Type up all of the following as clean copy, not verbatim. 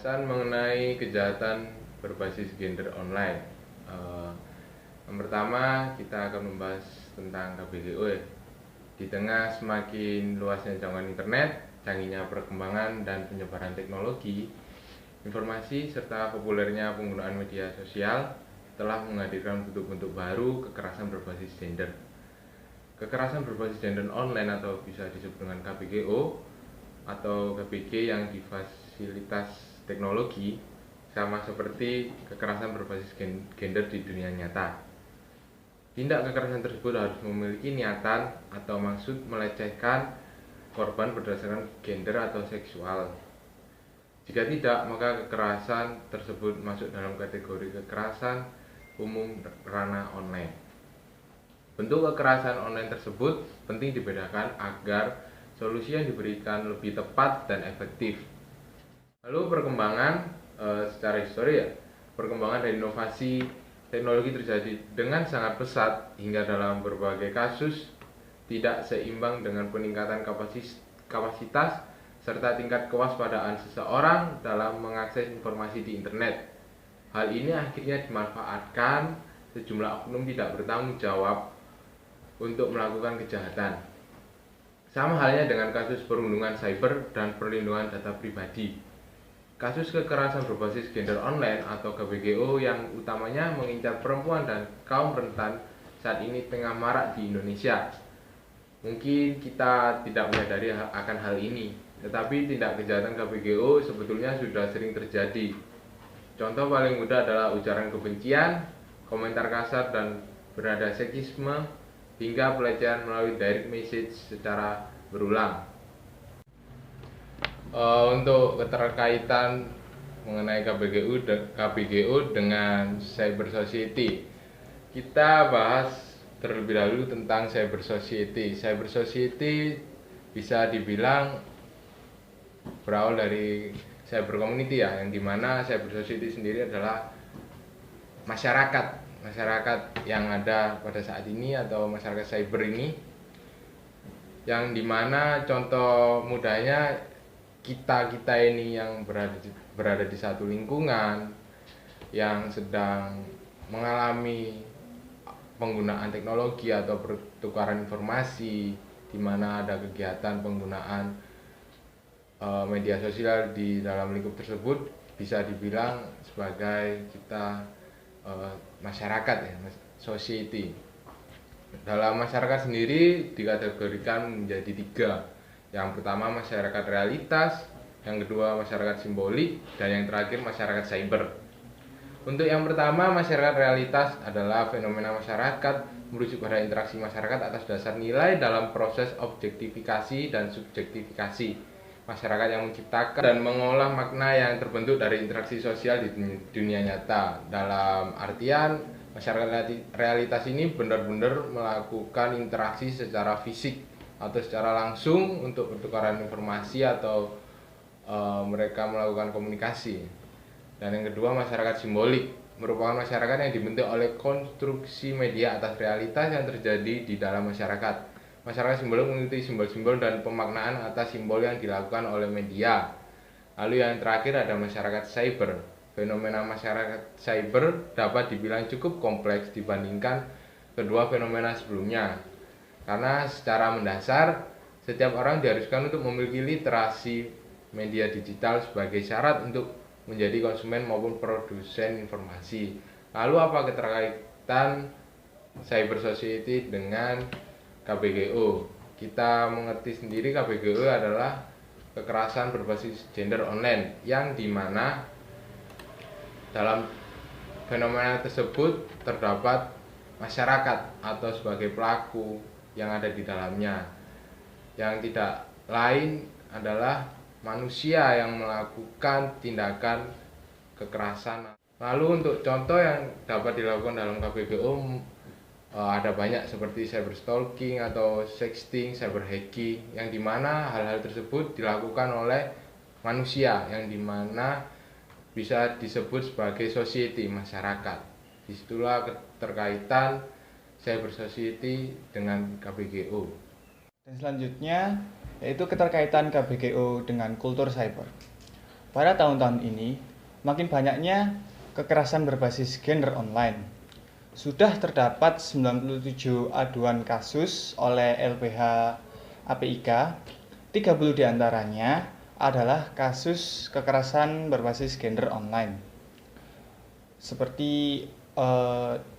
Pembahasan mengenai kejahatan berbasis gender online. Yang pertama kita akan membahas tentang KBGO ya. Di tengah semakin luasnya jangkauan internet, canggihnya perkembangan dan penyebaran teknologi, informasi serta populernya penggunaan media sosial telah menghadirkan bentuk-bentuk baru kekerasan berbasis gender. Kekerasan berbasis gender online atau bisa disebut dengan KBGO atau KBG yang difasilitas teknologi sama seperti kekerasan berbasis gender di dunia nyata. Tindak kekerasan tersebut harus memiliki niatan atau maksud melecehkan korban berdasarkan gender atau seksual. Jika tidak, maka kekerasan tersebut masuk dalam kategori kekerasan umum ranah online. Bentuk kekerasan online tersebut penting dibedakan agar solusi yang diberikan lebih tepat dan efektif. Lalu perkembangan secara histori ya, perkembangan dan inovasi teknologi terjadi dengan sangat pesat hingga dalam berbagai kasus tidak seimbang dengan peningkatan kapasitas serta tingkat kewaspadaan seseorang dalam mengakses informasi di internet. Hal ini akhirnya dimanfaatkan sejumlah oknum tidak bertanggung jawab untuk melakukan kejahatan. Sama halnya dengan kasus perundungan cyber dan perlindungan data pribadi. Kasus kekerasan berbasis gender online atau KBGO yang utamanya mengincar perempuan dan kaum rentan saat ini tengah marak di Indonesia. Mungkin kita tidak menyadari akan hal ini, tetapi tindak kejahatan KBGO sebetulnya sudah sering terjadi. Contoh paling mudah adalah ujaran kebencian, komentar kasar dan bernada seksisme, hingga pelecehan melalui direct message secara berulang. Untuk keterkaitan mengenai KBGO dengan cyber society, kita bahas terlebih dahulu tentang cyber society. Cyber society bisa dibilang berawal dari cyber community ya, yang dimana cyber society sendiri adalah masyarakat yang ada pada saat ini atau masyarakat cyber ini, yang dimana contoh mudahnya kita ini yang berada di satu lingkungan yang sedang mengalami penggunaan teknologi atau pertukaran informasi, di mana ada kegiatan penggunaan media sosial di dalam lingkup tersebut, bisa dibilang sebagai kita masyarakat ya, society. Dalam masyarakat sendiri dikategorikan menjadi 3. Yang pertama masyarakat realitas, yang kedua masyarakat simbolik, dan yang terakhir masyarakat cyber. Untuk yang pertama, masyarakat realitas adalah fenomena masyarakat merujuk pada interaksi masyarakat atas dasar nilai dalam proses objektifikasi dan subjektifikasi. Masyarakat yang menciptakan dan mengolah makna yang terbentuk dari interaksi sosial di dunia nyata. Dalam artian, masyarakat realitas ini benar-benar melakukan interaksi secara fisik atau secara langsung untuk pertukaran informasi atau mereka melakukan komunikasi. Dan yang kedua, masyarakat simbolik merupakan masyarakat yang dibentuk oleh konstruksi media atas realitas yang terjadi di dalam masyarakat. Masyarakat simbolik mengikuti simbol-simbol dan pemaknaan atas simbol yang dilakukan oleh media. Lalu yang terakhir ada masyarakat cyber. Fenomena masyarakat cyber dapat dibilang cukup kompleks dibandingkan kedua fenomena sebelumnya. Karena secara mendasar, setiap orang diharuskan untuk memiliki literasi media digital sebagai syarat untuk menjadi konsumen maupun produsen informasi. Lalu apa keterkaitan cyber society dengan KBGO? Kita mengerti sendiri KBGO adalah kekerasan berbasis gender online, yang dimana dalam fenomena tersebut terdapat masyarakat atau sebagai pelaku yang ada di dalamnya, yang tidak lain adalah manusia yang melakukan tindakan kekerasan. Lalu untuk contoh yang dapat dilakukan dalam KBGO ada banyak, seperti cyber stalking atau sexting, cyber hacking, yang dimana hal-hal tersebut dilakukan oleh manusia, yang dimana bisa disebut sebagai society, masyarakat. Disitulah keterkaitan cyber society dengan KBGO. Dan selanjutnya yaitu keterkaitan KBGO dengan kultur cyber. Pada tahun-tahun ini, makin banyaknya kekerasan berbasis gender online. Sudah terdapat 97 aduan kasus oleh LBH APIK, 30 diantaranya adalah kasus kekerasan berbasis gender online. Seperti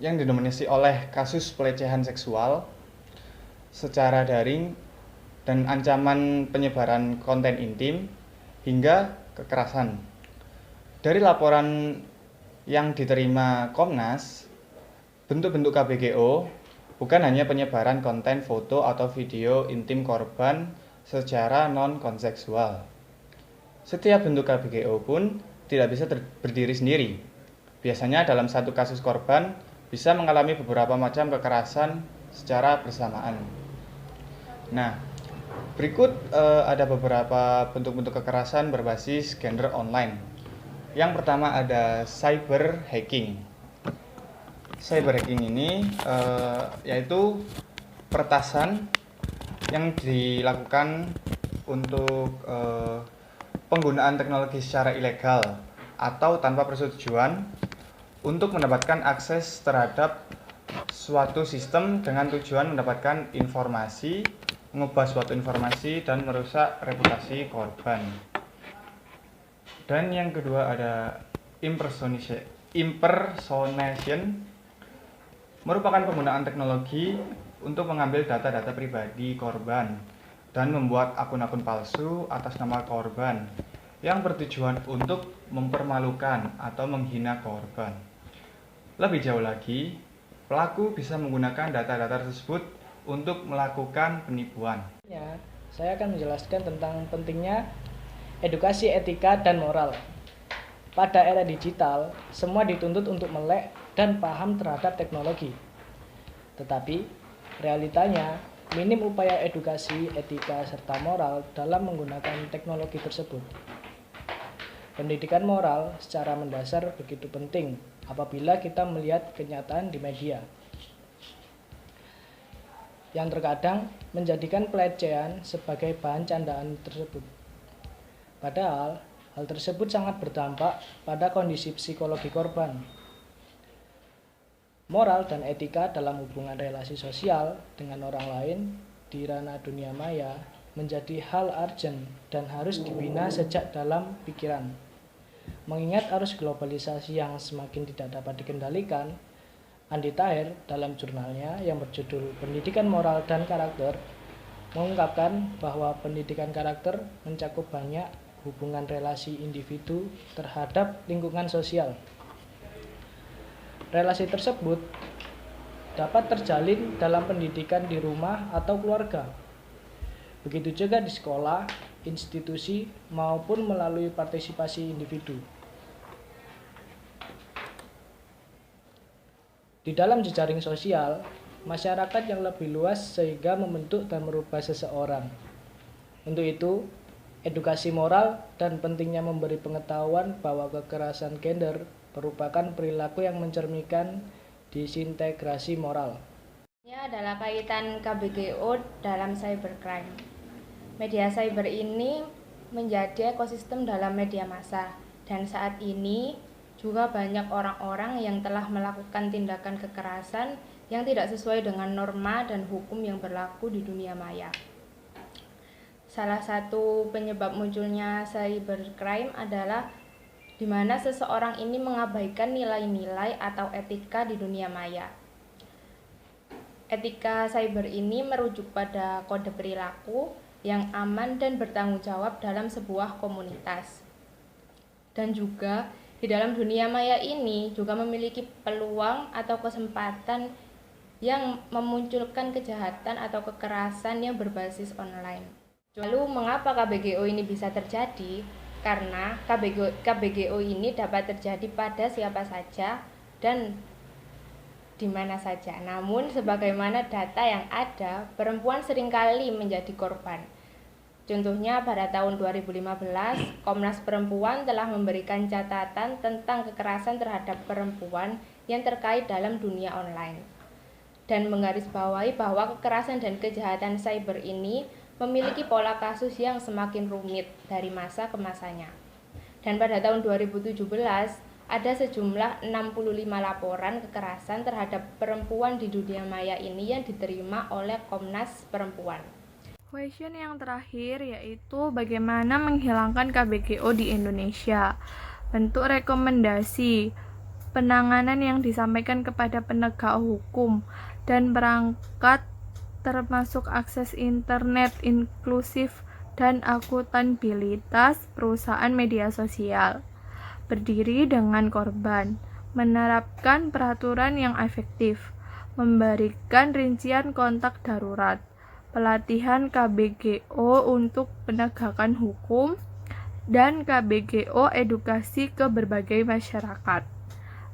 yang didominasi oleh kasus pelecehan seksual secara daring dan ancaman penyebaran konten intim hingga kekerasan. Dari laporan yang diterima Komnas, bentuk-bentuk KBGO bukan hanya penyebaran konten foto atau video intim korban secara non-konseksual. Setiap bentuk KBGO pun tidak bisa berdiri sendiri. Biasanya dalam satu kasus korban bisa mengalami beberapa macam kekerasan secara bersamaan. Nah, berikut ada beberapa bentuk-bentuk kekerasan berbasis gender online. Yang pertama ada cyber hacking. Cyber hacking ini yaitu peretasan yang dilakukan untuk penggunaan teknologi secara ilegal atau tanpa persetujuan untuk mendapatkan akses terhadap suatu sistem dengan tujuan mendapatkan informasi, mengubah suatu informasi dan merusak reputasi korban. Dan yang kedua ada impersonation, merupakan penggunaan teknologi untuk mengambil data-data pribadi korban dan membuat akun-akun palsu atas nama korban yang bertujuan untuk mempermalukan atau menghina korban. Lebih jauh lagi, pelaku bisa menggunakan data-data tersebut untuk melakukan penipuan. Saya akan menjelaskan tentang pentingnya edukasi etika dan moral. Pada era digital, semua dituntut untuk melek dan paham terhadap teknologi. Tetapi, realitanya minim upaya edukasi etika serta moral dalam menggunakan teknologi tersebut. Pendidikan moral secara mendasar begitu penting apabila kita melihat kenyataan di media yang terkadang menjadikan pelecehan sebagai bahan candaan tersebut. Padahal, hal tersebut sangat berdampak pada kondisi psikologi korban. Moral dan etika dalam hubungan relasi sosial dengan orang lain di ranah dunia maya menjadi hal urgent dan harus dibina sejak dalam pikiran. Mengingat arus globalisasi yang semakin tidak dapat dikendalikan, Andi Tahir dalam jurnalnya yang berjudul Pendidikan Moral dan Karakter mengungkapkan bahwa pendidikan karakter mencakup banyak hubungan relasi individu terhadap lingkungan sosial. Relasi tersebut dapat terjalin dalam pendidikan di rumah atau keluarga. Begitu juga di sekolah, institusi, maupun melalui partisipasi individu. Di dalam jejaring sosial, masyarakat yang lebih luas sehingga membentuk dan merubah seseorang. Untuk itu, edukasi moral dan pentingnya memberi pengetahuan bahwa kekerasan gender merupakan perilaku yang mencerminkan disintegrasi moral. Ini adalah kaitan KBGO dalam cybercrime. Media cyber ini menjadi ekosistem dalam media massa, dan saat ini juga banyak orang-orang yang telah melakukan tindakan kekerasan yang tidak sesuai dengan norma dan hukum yang berlaku di dunia maya. Salah satu penyebab munculnya cybercrime adalah di mana seseorang ini mengabaikan nilai-nilai atau etika di dunia maya. Etika cyber ini merujuk pada kode perilaku yang aman dan bertanggung jawab dalam sebuah komunitas. Dan juga di dalam dunia maya ini juga memiliki peluang atau kesempatan yang memunculkan kejahatan atau kekerasan yang berbasis online. Lalu mengapa KBGO ini bisa terjadi? Karena KBGO ini dapat terjadi pada siapa saja dan di mana saja. Namun sebagaimana data yang ada, perempuan seringkali menjadi korban. Contohnya pada tahun 2015, Komnas Perempuan telah memberikan catatan tentang kekerasan terhadap perempuan yang terkait dalam dunia online dan menggarisbawahi bahwa kekerasan dan kejahatan cyber ini memiliki pola kasus yang semakin rumit dari masa ke masanya. Dan pada tahun 2017 ada sejumlah 65 laporan kekerasan terhadap perempuan di dunia maya ini yang diterima oleh Komnas Perempuan. Question yang terakhir yaitu bagaimana menghilangkan KBGO di Indonesia. Bentuk rekomendasi penanganan yang disampaikan kepada penegak hukum dan perangkat termasuk akses internet inklusif dan akuntabilitas perusahaan media sosial. Berdiri dengan korban, menerapkan peraturan yang efektif, memberikan rincian kontak darurat, pelatihan KBGO untuk penegakan hukum, dan KBGO edukasi ke berbagai masyarakat.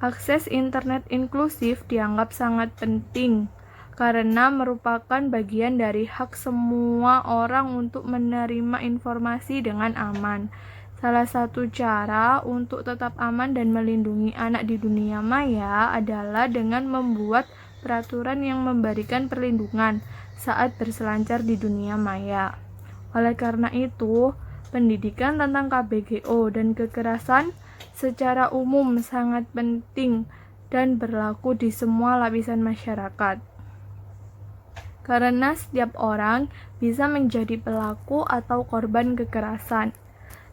Akses internet inklusif dianggap sangat penting karena merupakan bagian dari hak semua orang untuk menerima informasi dengan aman. Salah satu cara untuk tetap aman dan melindungi anak di dunia maya adalah dengan membuat peraturan yang memberikan perlindungan saat berselancar di dunia maya. Oleh karena itu, pendidikan tentang KBGO dan kekerasan secara umum sangat penting dan berlaku di semua lapisan masyarakat. Karena setiap orang bisa menjadi pelaku atau korban kekerasan.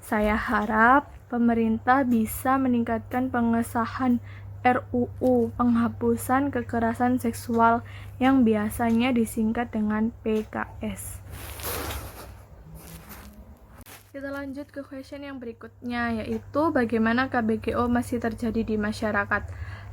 Saya harap pemerintah bisa meningkatkan pengesahan RUU penghapusan kekerasan seksual yang biasanya disingkat dengan PKS. Kita lanjut ke question yang berikutnya, yaitu bagaimana KBGO masih terjadi di masyarakat.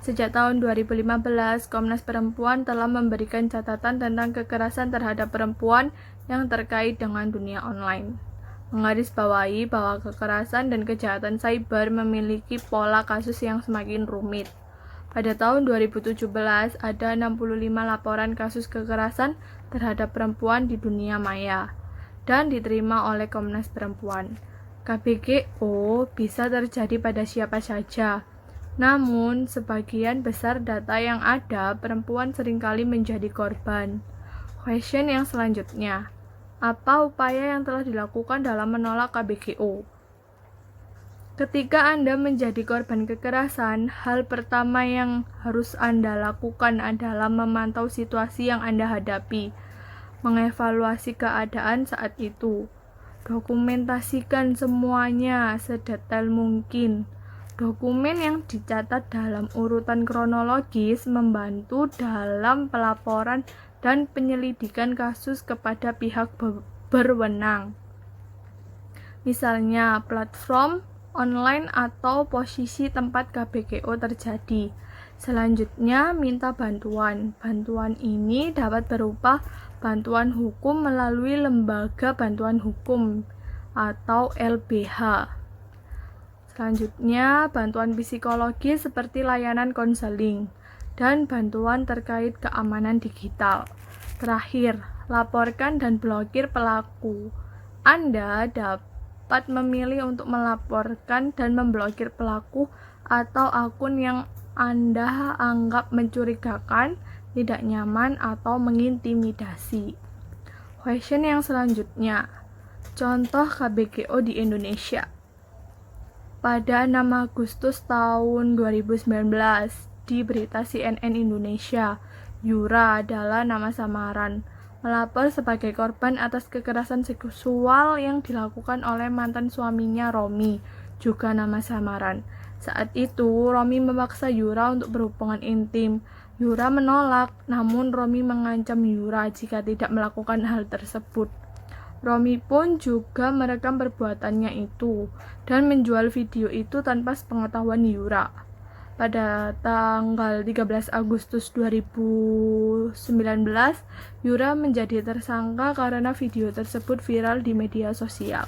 Sejak tahun 2015, Komnas Perempuan telah memberikan catatan tentang kekerasan terhadap perempuan yang terkait dengan dunia online. Menggarisbawahi bahwa kekerasan dan kejahatan cyber memiliki pola kasus yang semakin rumit. Pada tahun 2017, ada 65 laporan kasus kekerasan terhadap perempuan di dunia maya dan diterima oleh Komnas Perempuan. KBGO bisa terjadi pada siapa saja. Namun, sebagian besar data yang ada, perempuan seringkali menjadi korban. Question yang selanjutnya, apa upaya yang telah dilakukan dalam menolak KBGO? Ketika Anda menjadi korban kekerasan, hal pertama yang harus Anda lakukan adalah memantau situasi yang Anda hadapi, mengevaluasi keadaan saat itu, dokumentasikan semuanya sedetail mungkin. Dokumen yang dicatat dalam urutan kronologis membantu dalam pelaporan dan penyelidikan kasus kepada pihak berwenang. Misalnya, platform online atau posisi tempat KBGO terjadi. Selanjutnya, minta bantuan. Bantuan ini dapat berupa bantuan hukum melalui Lembaga Bantuan Hukum atau LBH. Selanjutnya, bantuan psikologi seperti layanan konseling dan bantuan terkait keamanan digital. Terakhir, laporkan dan blokir pelaku. Anda dapat memilih untuk melaporkan dan memblokir pelaku atau akun yang Anda anggap mencurigakan, tidak nyaman, atau mengintimidasi. Question yang selanjutnya, contoh KBGO di Indonesia. Pada 6 Agustus tahun 2019, di berita CNN Indonesia, Yura adalah nama samaran, melapor sebagai korban atas kekerasan seksual yang dilakukan oleh mantan suaminya Romi, juga nama samaran. Saat itu, Romi memaksa Yura untuk berhubungan intim. Yura menolak, namun Romi mengancam Yura jika tidak melakukan hal tersebut. Romi pun juga merekam perbuatannya itu dan menjual video itu tanpa sepengetahuan Yura. Pada tanggal 13 Agustus 2019, Yura menjadi tersangka karena video tersebut viral di media sosial.